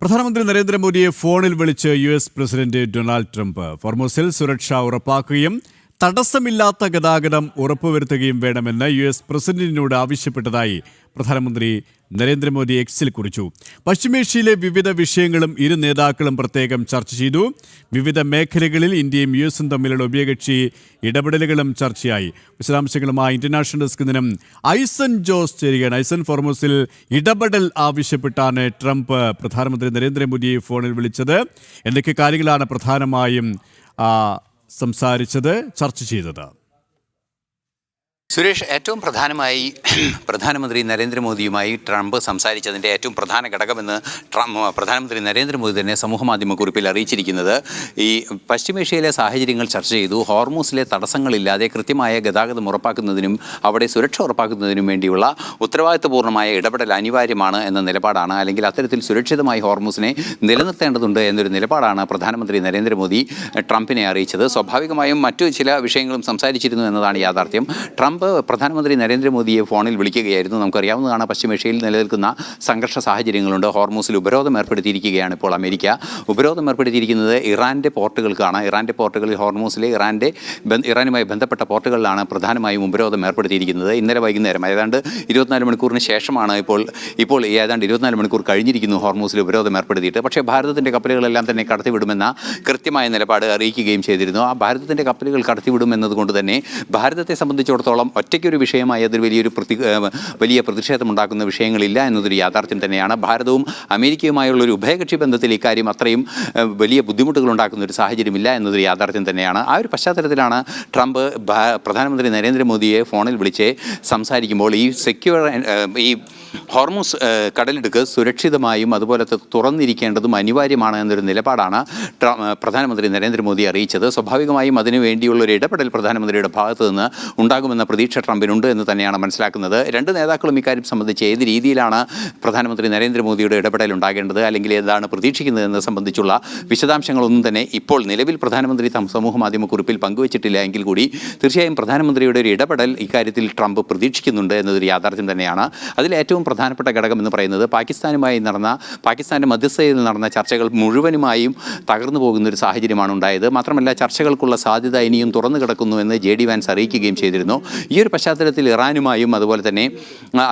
പ്രധാനമന്ത്രി നരേന്ദ്രമോദിയെ ഫോണിൽ വിളിച്ച് യു.എസ്. പ്രസിഡന്റ് ഡൊണാൾഡ് ട്രംപ് ഫോർമോസിൽ സുരക്ഷ ഉറപ്പാക്കുകയും തടസ്സമില്ലാത്ത ഗതാഗതം ഉറപ്പുവരുത്തുകയും വേണമെന്ന് യു.എസ്. പ്രസിഡന്റിനോട് ആവശ്യപ്പെട്ടതായി പ്രധാനമന്ത്രി നരേന്ദ്രമോദി എക്സിൽ കുറിച്ചു. പശ്ചിമേഷ്യയിലെ വിവിധ വിഷയങ്ങളും ഇരു നേതാക്കളും പ്രത്യേകം ചർച്ച ചെയ്തു. വിവിധ മേഖലകളിൽ ഇന്ത്യയും യു.എസും തമ്മിലുള്ള ഉഭയകക്ഷി ഇടപെടലുകളും ചർച്ചയായി. വിശദാംശങ്ങളുമായി ഇന്റർനാഷണൽ ഡെസ്കിൽ നിന്നും ഐസൻ ജോസ് ചേരുകയാണ്. ഐസൻ, ഫോർമോസിൽ ഇടപെടൽ ആവശ്യപ്പെട്ടാണ് ട്രംപ് പ്രധാനമന്ത്രി നരേന്ദ്രമോദിയെ ഫോണിൽ വിളിച്ചത്. എന്തൊക്കെ കാര്യങ്ങളാണ് പ്രധാനമായും സംസാരിച്ചത്, ചർച്ച ചെയ്തത്? സുരേഷ്, ഏറ്റവും പ്രധാനമായി പ്രധാനമന്ത്രി നരേന്ദ്രമോദിയുമായി ട്രംപ് സംസാരിച്ചതിൻ്റെ ഏറ്റവും പ്രധാന ഘടകമെന്ന് പ്രധാനമന്ത്രി നരേന്ദ്രമോദി തന്നെ സമൂഹമാധ്യമക്കുറിപ്പിൽ അറിയിച്ചിരിക്കുന്നത് ഈ പശ്ചിമേഷ്യയിലെ സാഹചര്യങ്ങൾ ചർച്ച ചെയ്തു. ഹോർമൂസിലെ തടസ്സങ്ങളില്ലാതെ കൃത്യമായ ഗതാഗതം ഉറപ്പാക്കുന്നതിനും അവിടെ സുരക്ഷ ഉറപ്പാക്കുന്നതിനും വേണ്ടിയുള്ള ഉത്തരവാദിത്വപൂർണ്ണമായ ഇടപെടൽ അനിവാര്യമാണ് എന്ന നിലപാടാണ്, അല്ലെങ്കിൽ അത്തരത്തിൽ സുരക്ഷിതമായി ഹോർമൂസിനെ നിലനിർത്തേണ്ടതുണ്ട് എന്നൊരു നിലപാടാണ് പ്രധാനമന്ത്രി നരേന്ദ്രമോദി ട്രംപിനെ അറിയിച്ചത്. സ്വാഭാവികമായും മറ്റു ചില വിഷയങ്ങളും സംസാരിച്ചിരുന്നു എന്നതാണ് യാഥാർത്ഥ്യം. ട്രംപ് പ്രധാനമന്ത്രി നരേന്ദ്രമോദിയെ ഫോണിൽ വിളിക്കുകയായിരുന്നു. നമുക്കറിയാവുന്നതാണ്, പശ്ചിമേഷ്യയിൽ നിലനിൽക്കുന്ന സംഘർഷ സാഹചര്യങ്ങളുണ്ട്. ഹോർമൂസിൽ ഉപരോധം ഏർപ്പെടുത്തിയിരിക്കുകയാണ് ഇപ്പോൾ അമേരിക്ക. ഉപരോധം ഏർപ്പെടുത്തിയിരിക്കുന്നത് ഇറാൻ്റെ പോർട്ടുകൾക്കാണ്. ഇറാൻ്റെ പോർട്ടുകളിൽ, ഹോർമൂസിലെ ഇറാനുമായി ബന്ധപ്പെട്ട പോർട്ടുകളിലാണ് പ്രധാനമായും ഉപരോധം ഏർപ്പെടുത്തിയിരിക്കുന്നത്. ഇന്നലെ വൈകുന്നേരം ഏതാണ്ട് 24 മണിക്കൂറിന് ശേഷമാണ് ഇപ്പോൾ ഏതാണ്ട് 24 മണിക്കൂർ കഴിഞ്ഞിരിക്കുന്നു ഹോർമൂസിൽ ഉപരോധം ഏർപ്പെടുത്തിയിട്ട്. പക്ഷേ ഭാരതത്തിൻ്റെ കപ്പലുകളെല്ലാം തന്നെ കടത്തിവിടുമെന്ന കൃത്യമായ നിലപാട് അറിയിക്കുകയും ചെയ്തിരുന്നു. ആ ഭാരതത്തിൻ്റെ കപ്പലുകൾ കടത്തിവിടുമെന്നതുകൊണ്ട് തന്നെ ഭാരതത്തെ സംബന്ധിച്ചിടത്തോളം ഒറ്റയ്ക്കൊരു വിഷയമായി അതിൽ വലിയ പ്രതിഷേധമുണ്ടാക്കുന്ന വിഷയങ്ങളില്ല എന്നതൊരു യാഥാർത്ഥ്യം തന്നെയാണ്. ഭാരതവും അമേരിക്കയുമായുള്ള ഒരു ഉഭയകക്ഷി ബന്ധത്തിൽ ഇക്കാര്യം അത്രയും വലിയ ബുദ്ധിമുട്ടുകൾ ഉണ്ടാക്കുന്ന ഒരു സാഹചര്യമില്ല എന്നതൊരു യാഥാർത്ഥ്യം തന്നെയാണ്. ആ ഒരു പശ്ചാത്തലത്തിലാണ് ട്രംപ് പ്രധാനമന്ത്രി നരേന്ദ്രമോദിയെ ഫോണിൽ വിളിച്ച് സംസാരിക്കുമ്പോൾ ഈ ഹോർമൂസ് കടലിടുക്ക് സുരക്ഷിതമായും അതുപോലെ തുറന്നിരിക്കേണ്ടതും അനിവാര്യമാണ് എന്നൊരു നിലപാടാണ് പ്രധാനമന്ത്രി നരേന്ദ്രമോദി അറിയിച്ചത്. സ്വാഭാവികമായും അതിനു വേണ്ടിയുള്ള ഒരു ഇടപെടൽ പ്രധാനമന്ത്രിയുടെ ഭാഗത്തു നിന്ന് ഉണ്ടാകുമെന്ന പ്രതീക്ഷ ട്രംപിനുണ്ട് എന്ന് തന്നെയാണ് മനസ്സിലാക്കുന്നത്. രണ്ട് നേതാക്കളും ഇക്കാര്യം സംബന്ധിച്ച് ഏത് രീതിയിലാണ് പ്രധാനമന്ത്രി നരേന്ദ്രമോദിയുടെ ഇടപെടൽ ഉണ്ടാകേണ്ടത്, അല്ലെങ്കിൽ ഏതാണ് പ്രതീക്ഷിക്കുന്നത് എന്നത് സംബന്ധിച്ചുള്ള വിശദാംശങ്ങളൊന്നും തന്നെ ഇപ്പോൾ നിലവിൽ പ്രധാനമന്ത്രി സമൂഹ മാധ്യമക്കുറിപ്പിൽ പങ്കുവച്ചിട്ടില്ല എങ്കിൽ കൂടി തീർച്ചയായും പ്രധാനമന്ത്രിയുടെ ഒരു ഇടപെടൽ ഇക്കാര്യത്തിൽ ട്രംപ് പ്രതീക്ഷിക്കുന്നുണ്ട് എന്നതൊരു യാഥാർത്ഥ്യം തന്നെയാണ്. അതിൽ ഏറ്റവും പ്രധാനപ്പെട്ട ഘടകം എന്ന് പറയുന്നത് പാകിസ്ഥാന്റെ മധ്യസ്ഥതയിൽ നടന്ന ചർച്ചകൾ മുഴുവനുമായും തകർന്നു പോകുന്ന ഒരു സാഹചര്യമാണ് ഉണ്ടായത്. മാത്രമല്ല, ചർച്ചകൾക്കുള്ള സാധ്യത ഇനിയും തുറന്നു കിടക്കുന്നു എന്ന് JD വാൻസ് അറിയിക്കുകയും ചെയ്തിരുന്നു. ഈ ഒരു പശ്ചാത്തലത്തിൽ ഇറാനുമായും അതുപോലെ തന്നെ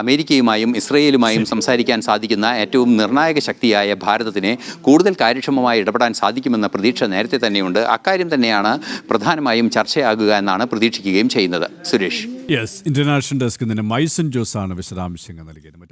അമേരിക്കയുമായും ഇസ്രയേലുമായും സംസാരിക്കാൻ സാധിക്കുന്ന ഏറ്റവും നിർണായക ശക്തിയായ ഭാരതത്തിന് കൂടുതൽ കാര്യക്ഷമമായി ഇടപെടാൻ സാധിക്കുമെന്ന പ്രതീക്ഷ നേരത്തെ തന്നെയുണ്ട്. അക്കാര്യം തന്നെയാണ് പ്രധാനമായും ചർച്ചയാകുക എന്നാണ് പ്രതീക്ഷിക്കുകയും ചെയ്യുന്നത്. സുരേഷ്, ഇന്റർനാഷണൽ ഡെസ്കിൽ നിന്ന് ഐസൻ ജോസ് ആണ് വിശദാംശങ്ങൾ നൽകിയത്.